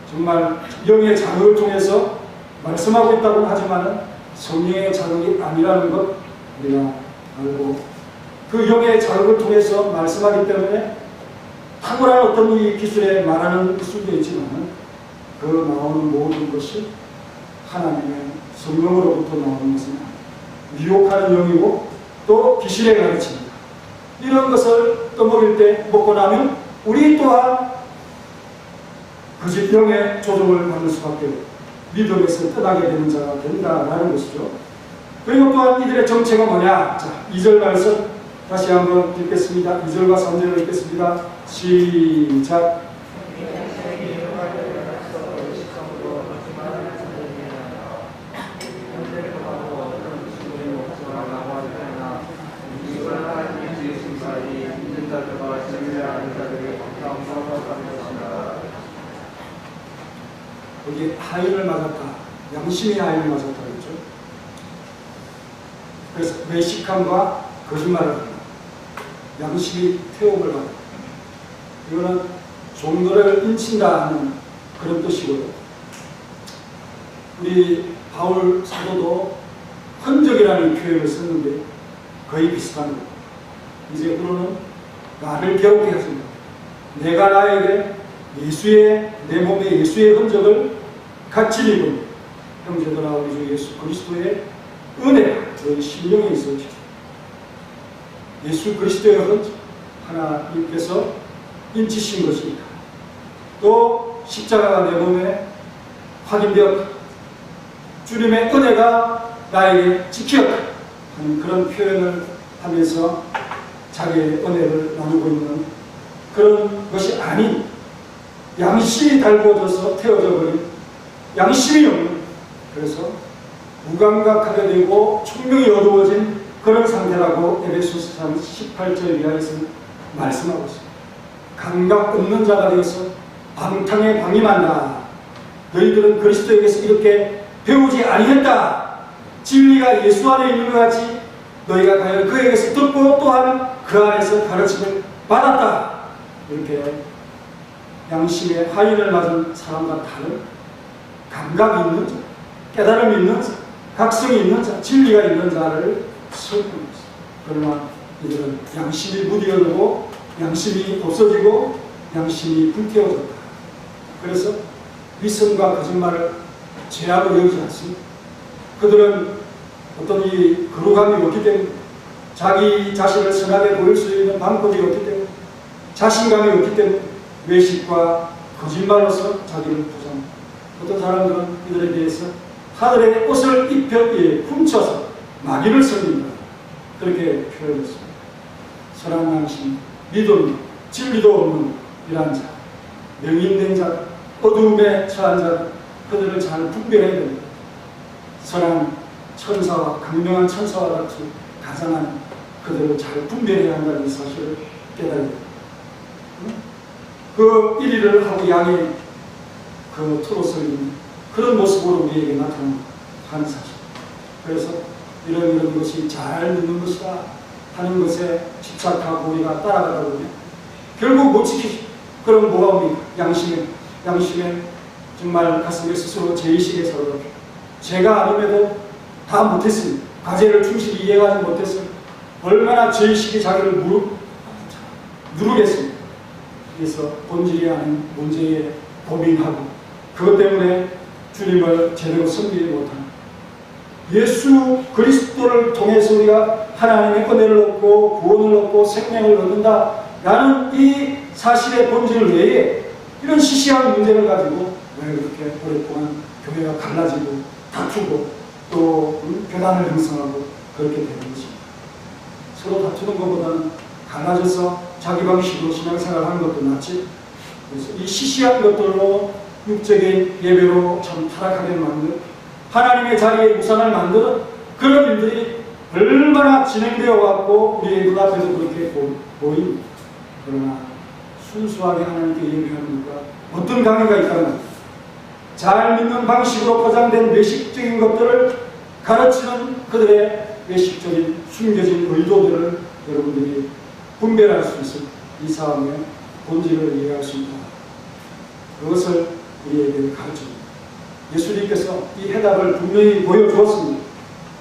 정말 영의 자극을 통해서 말씀하고 있다고 하지만 성령의 자극이 아니라는 것 우리가 알고, 그 영의 자극을 통해서 말씀하기 때문에 탁월한 어떤 이 기술에 말하는 수도 있지만 그 나오는 모든 것이 하나님의 성령으로부터 나오는 것은 미혹하는 영이고 또 귀신의 가르침입니다. 이런 것을 떠먹일 때 먹고 나면 우리 또한 거짓 영의 조종을 받을 수밖에 없고 믿음에서 떠나게 되는 자가 된다라는 것이죠. 그리고 또한 이들의 정체가 뭐냐? 자, 2절 말씀 다시 한번 읽겠습니다. 2절과 3절을 읽겠습니다. 시작. 여기 하인을 맞았다. 양심의 하인을 맞았다 그랬죠. 그래서 외식함과 거짓말을 한다. 양심이 태움을 받는다. 이거는 종도를 인친다 하는 그런 뜻이고요. 우리 바울 사도도 흔적이라는 표현을 썼는데 거의 비슷한 거예요. 이제 그러는 나를 배우게 하십니다. 내가 나에게 내 몸에 예수의 흔적을 같이 입은 형제들아 우리 주 예수 그리스도의 은혜가 너희 심령에 있어지죠. 예수 그리스도의 흔적 하나님께서 인치신 것이니까 또 십자가가 내 몸에 확인되었다. 주님의 은혜가 나에게 지켰다 하는 그런 표현을 하면서 자기의 은혜를 나누고 있는 그런 것이 아닌 양심이 달궈져서 태워져 버린 양심이 없는, 그래서 무감각하게 되고 총명이 어두워진 그런 상태라고 에베소서 18절 이하에서 말씀하고 있습니다. 감각 없는 자가 되어서 방탕에 방임한다. 너희들은 그리스도에게서 이렇게 배우지 아니했다. 진리가 예수 안에 있는 것 같이 너희가 과연 그에게서 듣고 또한 그 안에서 가르침을 받았다. 이렇게 양심의 하인을 맞은 사람과 다른 감각이 있는 자, 깨달음이 있는 자, 각성이 있는 자, 진리가 있는 자를 설명합니다. 그러나 이들은 양심이 무디어지고 양심이 없어지고 양심이 불태워졌다. 그래서 위선과 거짓말을 죄악으로 여기지 않습니다. 그들은 어떤 이 거룩함이 없기 때문에, 자기 자신을 선하게 보일 수 있는 방법이 없기 때문에, 자신감이 없기 때문에 외식과 거짓말로서 자기를 보장합니다. 어떤 사람들은 이들에 대해서 하늘의 옷을 훔쳐서 마귀를 섬긴다. 그렇게 표현했습니다. 선한 양심, 믿음, 진리도 없는 이러한 자, 명인된 자, 어두움에 처한 자, 그들을 잘 분별해야 됩니다. 선한 천사와 강명한 천사와 같이 가장한 그들을 잘 분별해야 한다는 사실을 깨달아야 됩니다. 그 1위를 하고 양의 그 트롯을 입는 그런 모습으로 우리에게 나타나는 사실. 그래서 이런 것이 잘 믿는 것이다 하는 것에 집착하고 우리가 따라가다 보면 결국 못 지키죠. 그럼 뭐가 옵니까? 양심에 정말 가슴에 스스로 죄의식에 살아가죠. 제가 아님에도 다 못했습니다. 과제를 충실히 이해하지 못했어요. 얼마나 죄의식이 자기를 누르겠습니다. 그래서 본질이 아닌 문제에 고민하고 그것 때문에 주님을 제대로 섬기지 못하는, 예수 그리스도를 통해서 우리가 하나님의 은혜를 얻고 구원을 얻고 생명을 얻는다 라는 이 사실의 본질 외에 이런 시시한 문제를 가지고 왜 그렇게 오랫동안 교회가 갈라지고 다투고 또 교단을 형성하고 그렇게 되는 것입니다. 서로 다투는 것보다는 갈라져서 자기 방식으로 신앙생활을 하는 것도 낫지. 그래서 이 시시한 것들로 육적인 예배로 참 타락하게 만든, 하나님의 자리에 우상을 만드는 그런 일들이 얼마나 진행되어 왔고 우리의 눈앞에서 그렇게 보입니다. 그러나 순수하게 하나님께 예배하는 것과 어떤 관계가 있다면, 잘 믿는 방식으로 포장된 외식적인 것들을 가르치는 그들의 외식적인 숨겨진 의도들을 여러분들이 분별할 수 있을 이 사람의 본질을 이해할 수 있다. 그것을 우리에게 가르칩니다. 예수님께서 이 해답을 분명히 보여주었습니다.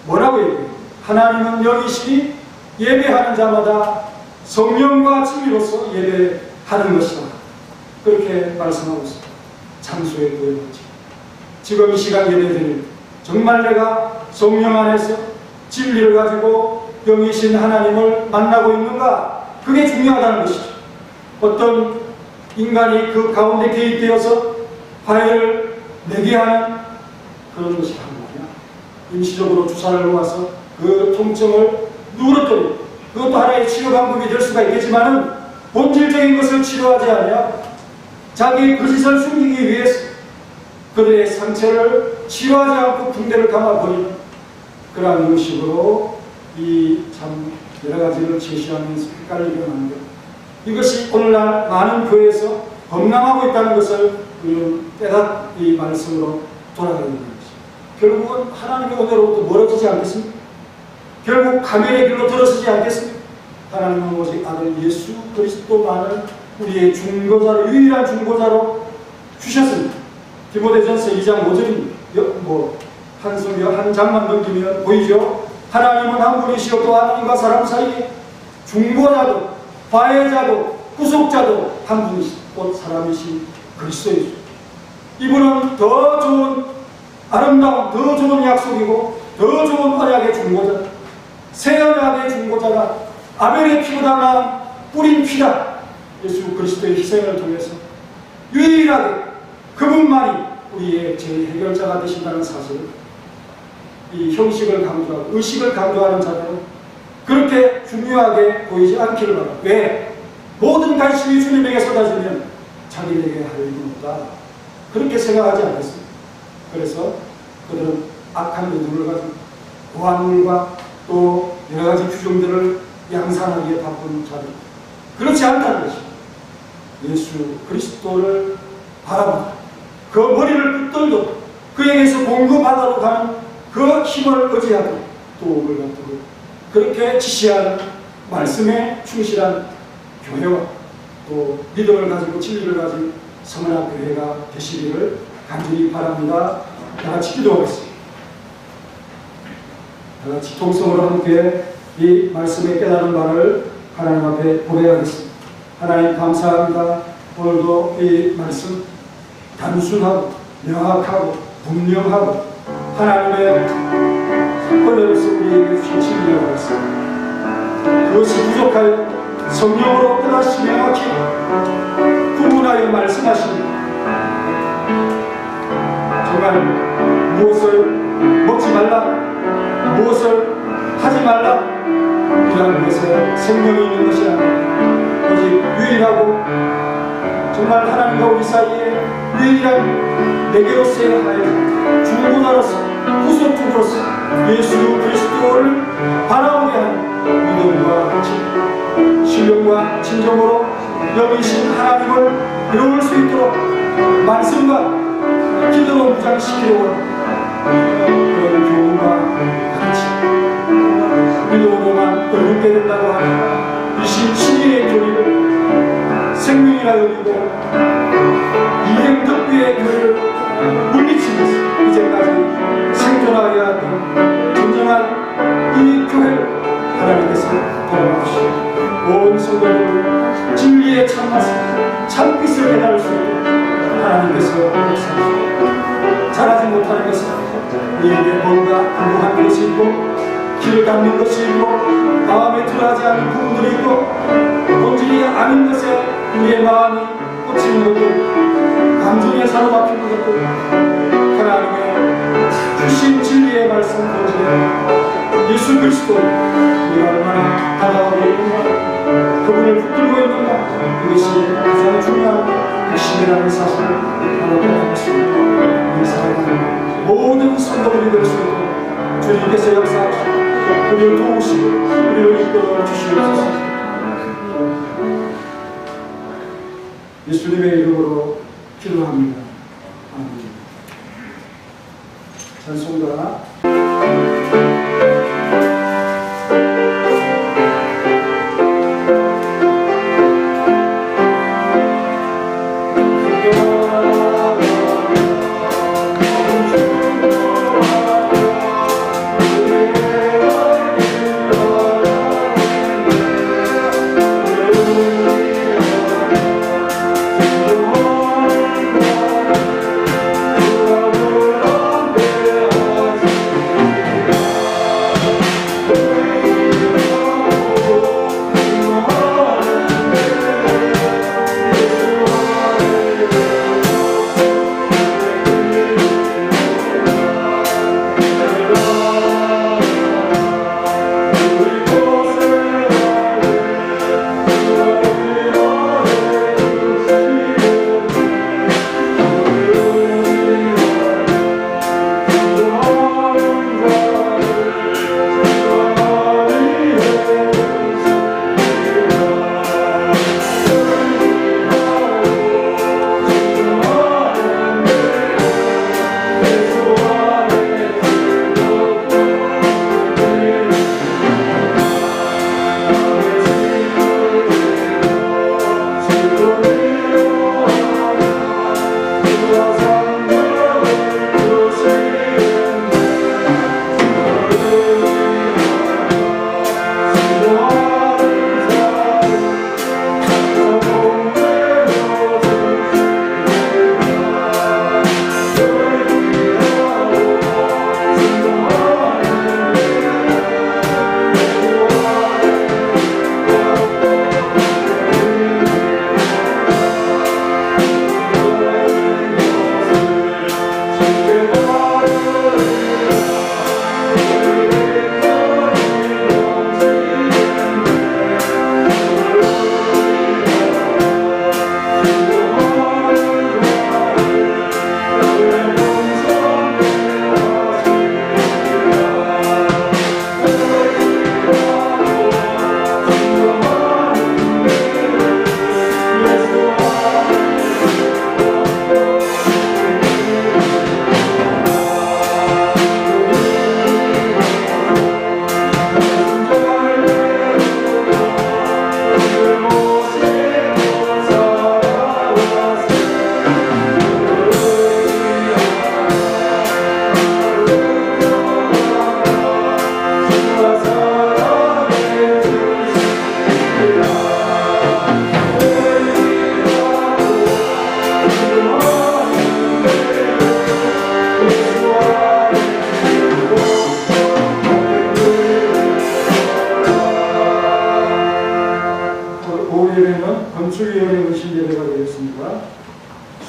뭐라고 얘기해요? 하나님은 영이시니 예배하는 자마다 성령과 진리로서 예배하는 것이다. 그렇게 말씀하고 있습니다. 장소에 보여주지. 지금 이 시간 예배드릴 정말 내가 성령 안에서 진리를 가지고 영이신 하나님을 만나고 있는가? 그게 중요하다는 것이죠. 어떤 인간이 그 가운데 개입되어서 화해를 내게 하는 그런 것이 아니냐. 임시적으로 주사를 놓아서 그 통증을 누그러뜨리고 그것도 하나의 치료 방법이 될 수가 있겠지만은 본질적인 것을 치료하지 않으며 자기의 거짓을 숨기기 위해서 그들의 상처를 치료하지 않고 붕대를 감아버리는 그러한 형식으로 이 참 여러 가지를 제시하면서 헷갈리게 하는 것. 이것이 오늘날 많은 교회에서 범람하고 있다는 것을 우리는 깨닫 이 말씀으로 돌아가야 되는 것이죠. 결국은 하나님의 은혜로부터 멀어지지 않겠습니까? 결국 가면의 길로 들어서지 않겠습니까? 하나님은 오직 아들 예수 그리스도만을 우리의 중보자로, 유일한 중보자로 주셨습니다. 디모데전서 2장 5절입니다. 한 장만 넘기면 보이죠? 하나님은 한 분이시요 또 하나님과 사람 사이에 중보자도 화해자도 구속자도 한 분이시고 곧 사람이신 그리스도이시죠. 이분은 더 좋은 아름다운 더 좋은 약속이고 더 좋은 언약의 중보자, 새 언약의 중보자가 아벨의 피보다 나은 뿌린 피다. 예수 그리스도의 희생을 통해서 유일하게 그분만이 우리의 죄의 해결자가 되신다는 사실을 이 형식을 강조하고 의식을 강조하는 자들은 그렇게 중요하게 보이지 않기를 바랍니다. 왜? 모든 관심이 주님에게 쏟아지면 자기에게 할 일은 없다. 그렇게 생각하지 않겠습니까? 그래서 그들은 악한 의도를 가지고 고한물과 또 여러 가지 규정들을 양산하기에 바쁜 자들. 그렇지 않다는 것입니다. 예수 그리스도를 바라보다 그 머리를 붙들고 그에게서 공급받아로 가는 그 힘을 의지하고 도움을 받고 그렇게 지시하는 말씀에 충실한 교회와 또 믿음을 가지고 진리를 가진 성은학 교회가 되시기를 간절히 바랍니다. 다 같이 기도하겠습니다. 다 같이 통성으로 함께 이 말씀의 깨달은 바를 하나님 앞에 고백하겠습니다. 하나님 감사합니다. 오늘도 이 말씀 단순하고 명확하고 분명하고 하나님의 은혜로서 우리에게 주신 진리라고 했습니다. 그것이 부족하여 성령으로 또다시 명확히 구분하여 말씀하십니다. 정말 무엇을 먹지 말라, 무엇을 하지 말라 이라는 것에 생명이 있는 것이 아니라 오직 유일하고 정말 하나님과 우리 사이에 유일한 내게로서의 하나님 중보자로서 구속주로서 예수 그리스도를 바라보게 하는 믿음과 신령과 진정으로 영이신 하나님을 이룰 수 있도록 말씀과 기도로 무장시키려고 그런 교훈과 가르침 믿음으로만 의롭게 된다고 하는 이 신리의 교리를 생명이라 여기고 이행덕비의 교리를 물리치면서 이제까지 생존하게 하던 진정한 이 교회를 하나님께서 돌아주시고 온 성도들을 진리의 참맛을 참빛을 깨달을 수 있도록 하나님께서 역사하시고 잘하지 못하는 것은 우리에게 뭔가 궁금한 것이 있고 길을 닦는 것이 있고 마음에 들어하지 않는 부분들이 있고 본질이 아닌 것에 우리의 마음이 꽂히는 것들 감정에 사로잡히는 것들 하나님의 주신 진리의 말씀 본질에 예수 그리스도 우리가 얼마나 다가오고 있는가 그분을 붙들고 있는가 이것이 가장 중요한 핵심이라는 사실을 알아보고 있습니다. 이 사랑하는 모든 성도들이 될 수 있도록 주님께서 역사하시고 우리를 도우시고 우리를 이끌어 주시옵소서. 예수님의 이름으로 기도합니다. 아멘. 찬송가
기도하라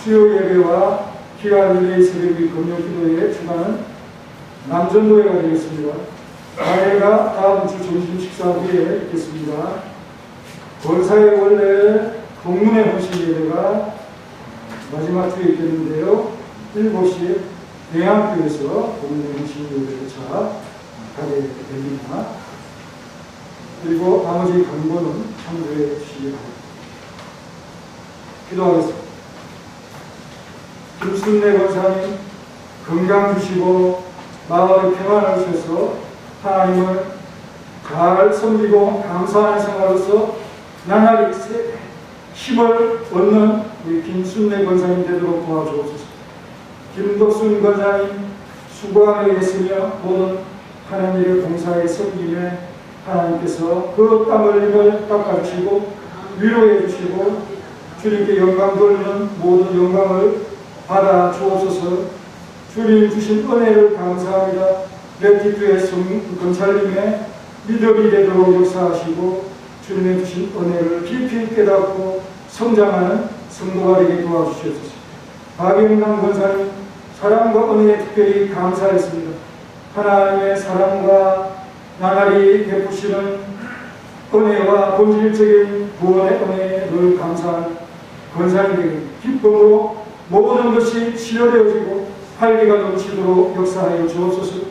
수요 예배와 기아 릴레이 새벽 금요 기도회 주간은 남전도회가 되겠습니다. 가해가 다음 주 점심 식사 후에 있겠습니다. 권사의 원래 동문회 헌신 예배가 마지막 주에 있겠는데요. 7시에 대양교에서 동문회 헌신 예배차 가게 됩니다. 그리고 나머지 강보는 참고해 주시기 바랍니다. 기도하겠습니다. 김순례 권사님 건강 주시고 마음의 평안을 주셔서 하나님을 잘 섬기고 감사하는 생활로서 나날이 힘을 얻는 우리 김순례 권사님 되도록 도와주옵소서. 김덕순 권사님 수고하며 있으며 모든 하나님의 봉사에 섬김에 하나님께서 그 땀 흘림을 닦아주시고 위로해 주시고 주님께 영광 돌리는 모든 영광을 받아 주옵소서. 주님 주신 은혜를 감사합니다. 레티트의 권사님의 믿음이 되도록 역사하시고 주님의 주신 은혜를 깊이 깨닫고 성장하는 성도가 되게 도와주시옵소서. 박영남 권사님 사랑과 은혜에 특별히 감사했습니다. 하나님의 사랑과 나날이 베푸시는 은혜와 본질적인 구원의 은혜에 늘 감사한 권사님에게 기쁨으로 모든 것이 치료되어지고 활기가 넘치도록 역사하여 주옵소서.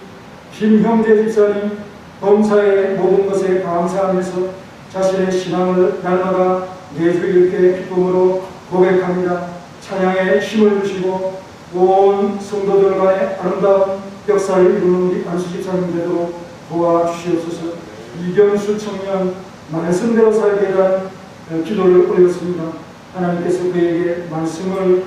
김형재 집사님 범사의 모든 것에 감사하면서 자신의 신앙을 날마다 매주 이렇게 기쁨으로 고백합니다. 찬양에 힘을 주시고 온 성도들 간의 아름다운 역사를 이루는 우리 안수 집사님 되도록 도와주시옵소서. 이경수 청년 말씀대로 살게 하는 기도를 올렸습니다. 하나님께서 그에게 말씀을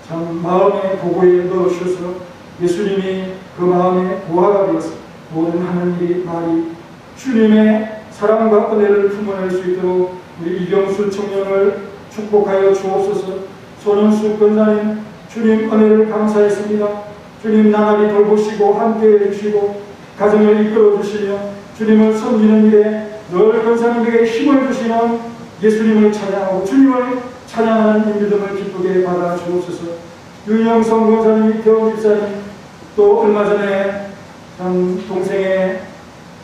참 마음의 보고에 넣으셔서 예수님이 그 마음의 보화가 되어서 모든 하나님의 말이 주님의 사랑과 은혜를 품어낼 수 있도록 우리 이경수 청년을 축복하여 주옵소서. 손은수 권사님 주님 은혜를 감사했습니다. 주님 나날이 돌보시고 함께해 주시고 가정을 이끌어 주시며 주님을 섬기는 일에 늘 권사님에게 힘을 주시는 예수님을 찬양하고 주님을 찬양하는 인믿음을 기쁘게 받아 주옵소서. 윤영성 권사님, 교원 집사님 또 얼마 전에 동생의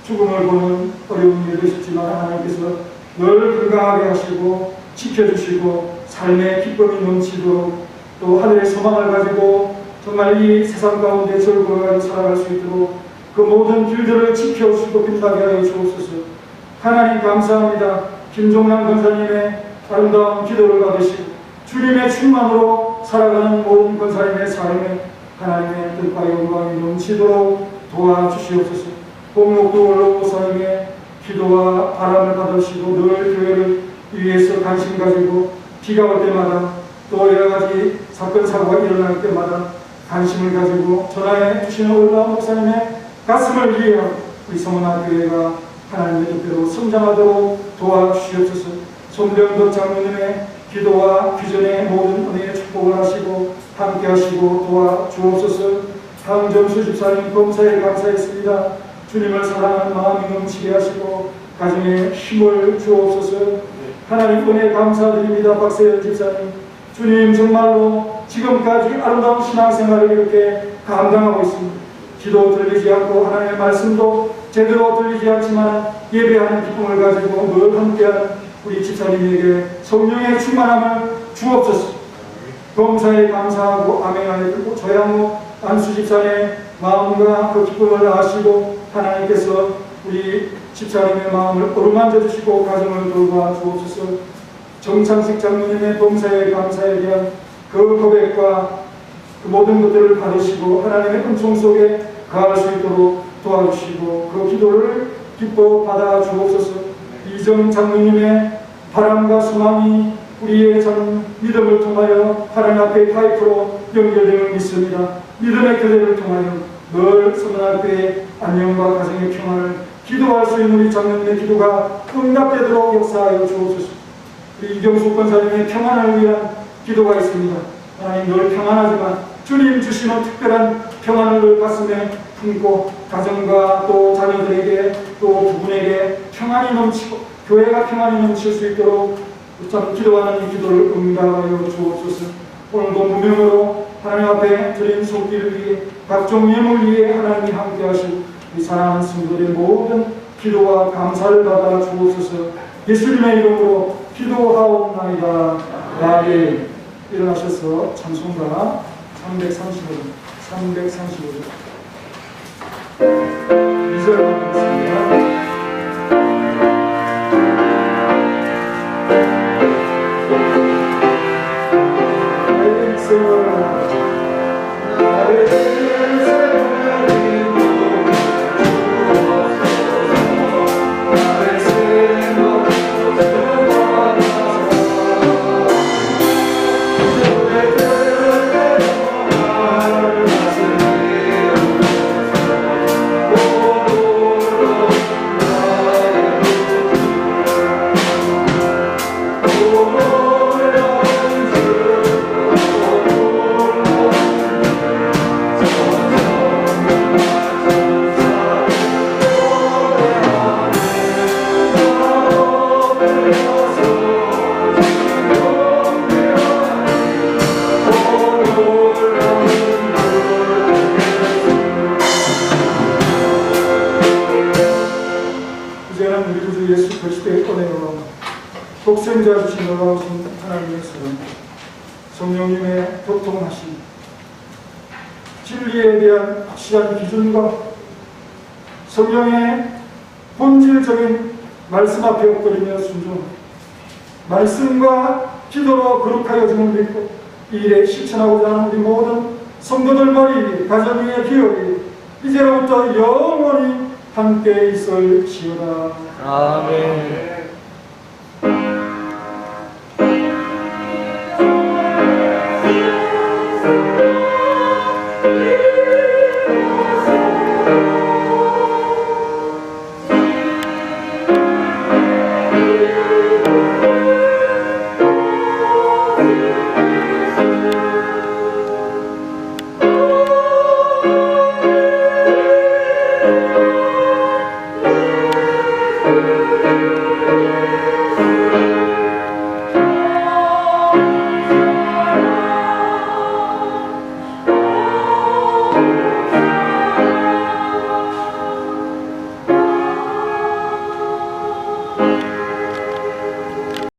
죽음을 보는 어려운 일도 있었지만 하나님께서 늘 건강하게 하시고 지켜주시고 삶의 기쁨이 넘치도록 또 하늘의 소망을 가지고 정말 이 세상 가운데 즐거워하게 살아갈 수 있도록 그 모든 길들을 지켜주시고 빛나게 하여 주옵소서. 하나님 감사합니다. 김종남 권사님의 아름다운 기도를 받으시고 주님의 충만으로 살아가는 모든 권사님의 삶에 하나님의 뜻과 영광이 넘치도록 도와주시옵소서. 홍목도 원로 목사님의 기도와 바람을 받으시고 늘 교회를 위해서 관심 가지고 비가 올 때마다 또 여러가지 사건 사고가 일어날 때마다 관심을 가지고 전하해 주시는 원로 목사님의 가슴을 이해하고 우리 성원학교회가 하나님의 뜻대로 성장하도록 도와주시옵소서. 손병덕 장로님의 기도와 비전의 모든 은혜의 축복을 하시고 함께 하시고 도와주옵소서. 황정수 집사님 범사에 감사했습니다. 주님을 사랑하는 마음이 넘치게 하시고 가정에 힘을 주옵소서. 하나님 은혜 감사드립니다. 박세현 집사님 주님 정말로 지금까지 아름다운 신앙생활을 이렇게 감당하고 있습니다. 기도 들리지 않고 하나님의 말씀도 제대로 들리지 않지만 예배하는 기쁨을 가지고 늘 함께하는 우리 집사님에게 성령의 충만함을 주옵소서. 범사에 감사하고 아멘하였고 조양호 안수 집사의 마음과 그 기쁨을 아시고 하나님께서 우리 집사님의 마음을 어루만져 주시고 가정을 돌봐 주옵소서. 정창식 장로님의 범사에 감사에 대한 그 고백과 그 모든 것들을 받으시고 하나님의 은총 속에 가할 수 있도록 도와주시고 그 기도를 기뻐 받아 주옵소서. 이정 장로님의 바람과 소망이 우리의 참 믿음을 통하여 하나님 앞에 파이프로 연결됨을 믿습니다. 믿음의 교대를 통하여 늘 성원학교의 안녕과 가정의 평안을 기도할 수 있는 우리 장로님의 기도가 응답되도록 역사하여 주옵소서. 우리 이경수 권사님의 평안을 위한 기도가 있습니다. 하나님 늘 평안하지만 주님 주시는 특별한 평안을 늘 가슴에 품고 가정과 또 자녀들에게 또 부부에게 평안이 넘치고 교회가 평안이 넘칠 수 있도록 참 기도하는 이 기도를 응답하여 주옵소서. 오늘도 무명으로 하나님 앞에 드린 속기를 위해 각종 예물 위에 하나님이 함께 하실 이 사랑하는 성도들의 모든 기도와 감사를 받아 주옵소서. 예수님의 이름으로 기도하옵나이다. 아멘. 일어나셔서 찬송가 335절 2절 하겠습니다. 독생자 주신 놀라우신 하나님의 사랑, 성령님의 교통하심, 진리에 대한 확실한 기준과 성령의 본질적인 말씀 앞에 엎드리며 순종, 말씀과 기도로 거룩하여 주는 믿고 이 일에 실천하고자 하는 우리 모든 성도들 머리, 가정 위의 기업이 이제로부터 영원히 함께 있을지어다.
아멘.